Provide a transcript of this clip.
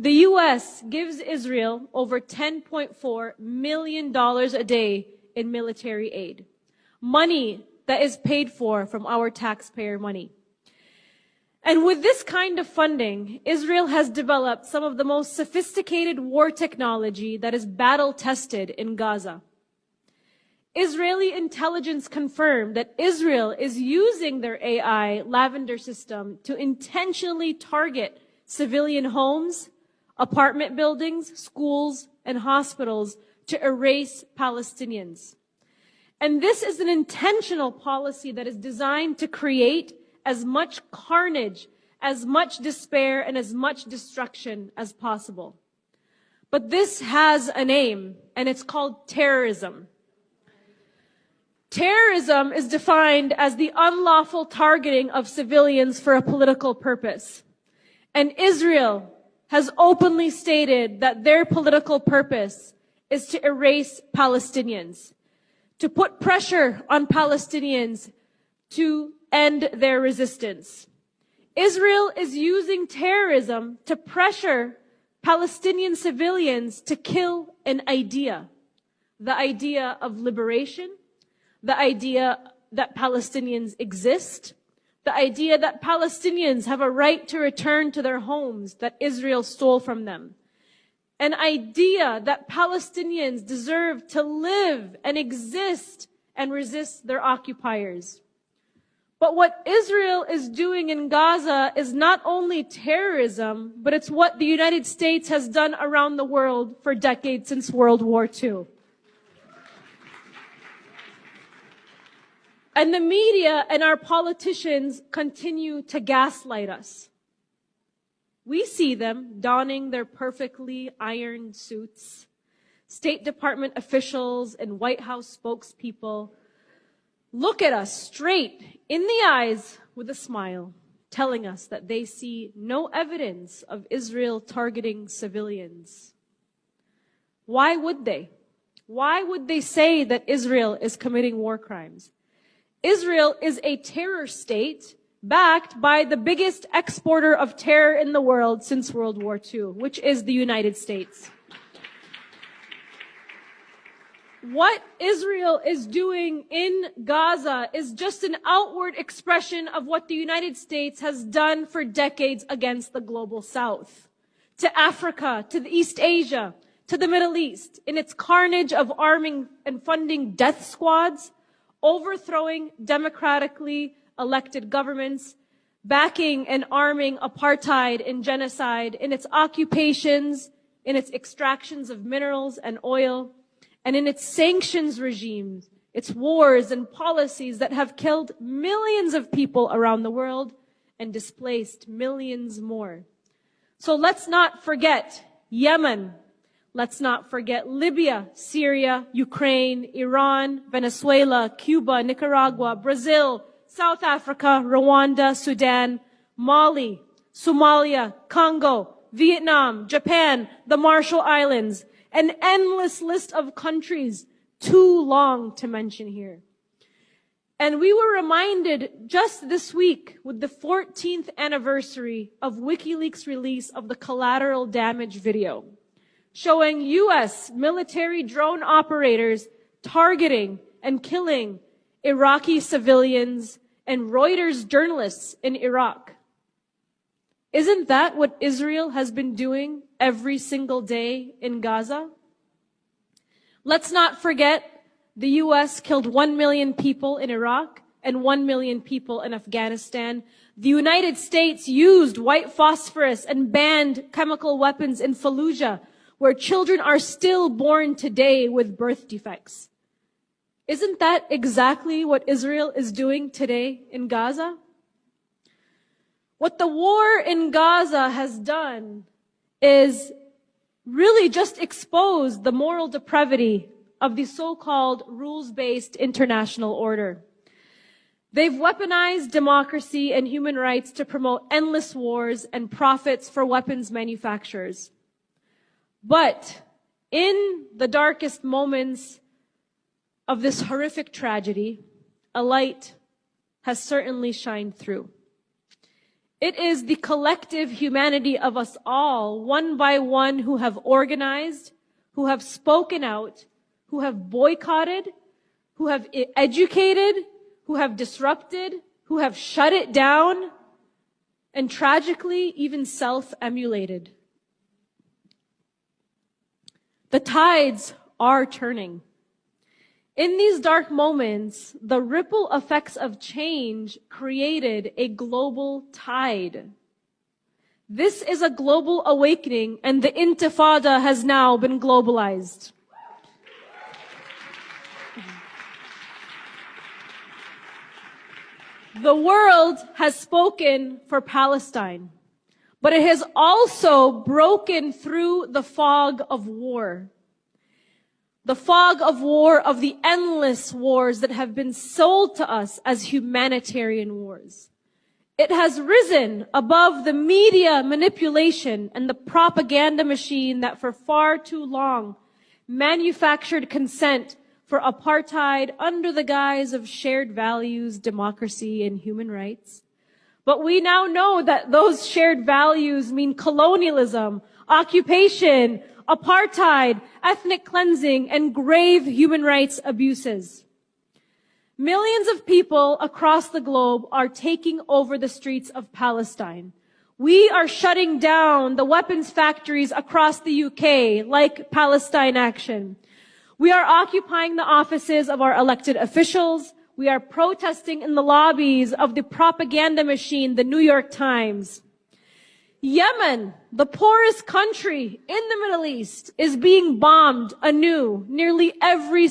The US gives Israel over $10.4 million a day in military aid. Money that is paid for from our taxpayer money. And with this kind of funding, Israel has developed some of the most sophisticated war technology that is battle-tested in Gaza. Israeli intelligence confirmed that Israel is using their AI Lavender system to intentionally target civilian homes, apartment buildings, schools, and hospitals to erase Palestinians. And this is an intentional policy that is designed to create as much carnage, as much despair, and as much destruction as possible. But this has a name, and it's called terrorism. Terrorism is defined as the unlawful targeting of civilians for a political purpose. And Israel has openly stated that their political purpose is to erase Palestinians, to put pressure on Palestinians to end their resistance. Israel is using terrorism to pressure Palestinian civilians to kill an idea, the idea of liberation, the idea that Palestinians exist, the idea that Palestinians have a right to return to their homes that Israel stole from them, an idea that Palestinians deserve to live and exist and resist their occupiers. But what Israel is doing in Gaza is not only terrorism, but it's what the United States has done around the world for decades since World War II. And the media and our politicians continue to gaslight us. We see them donning their perfectly ironed suits, State Department officials and White House spokespeople look at us straight in the eyes with a smile, telling us that they see no evidence of Israel targeting civilians. Why would they? Why would they say that Israel is committing war crimes? Israel is a terror state backed by the biggest exporter of terror in the world since World War II, which is the United States. What Israel is doing in Gaza is just an outward expression of what the United States has done for decades against the global South, to Africa, to East Asia, to the Middle East, in its carnage of arming and funding death squads, overthrowing democratically elected governments, backing and arming apartheid and genocide, in its occupations, in its extractions of minerals and oil, and in its sanctions regimes, its wars and policies that have killed millions of people around the world and displaced millions more. So let's not forget Yemen. Let's not forget Libya, Syria, Ukraine, Iran, Venezuela, Cuba, Nicaragua, Brazil, South Africa, Rwanda, Sudan, Mali, Somalia, Congo, Vietnam, Japan, the Marshall Islands, an endless list of countries, too long to mention here. And we were reminded just this week with the 14th anniversary of WikiLeaks' release of the collateral damage video, showing U.S. military drone operators targeting and killing Iraqi civilians and Reuters journalists in Iraq. Isn't that what Israel has been doing every single day in Gaza? Let's not forget the U.S. killed 1 million people in Iraq and 1 million people in Afghanistan. The United States used white phosphorus and banned chemical weapons in Fallujah, where children are still born today with birth defects. Isn't that exactly what Israel is doing today in Gaza? What the war in Gaza has done is really just expose the moral depravity of the so-called rules-based international order. They've weaponized democracy and human rights to promote endless wars and profits for weapons manufacturers. But in the darkest moments of this horrific tragedy, a light has certainly shined through. It is the collective humanity of us all, one by one, who have organized, who have spoken out, who have boycotted, who have educated, who have disrupted, who have shut it down, and tragically, even self-emulated. The tides are turning. In these dark moments, the ripple effects of change created a global tide. This is a global awakening, and the Intifada has now been globalized. The world has spoken for Palestine, but it has also broken through the fog of war. The fog of war of the endless wars that have been sold to us as humanitarian wars. It has risen above the media manipulation and the propaganda machine that for far too long manufactured consent for apartheid under the guise of shared values, democracy, and human rights. But we now know that those shared values mean colonialism, occupation, apartheid, ethnic cleansing, and grave human rights abuses. Millions of people across the globe are taking over the streets of Palestine. We are shutting down the weapons factories across the UK, like Palestine Action. We are occupying the offices of our elected officials. We are protesting in the lobbies of the propaganda machine, the New York Times. Yemen, the poorest country in the Middle East, is being bombed anew nearly every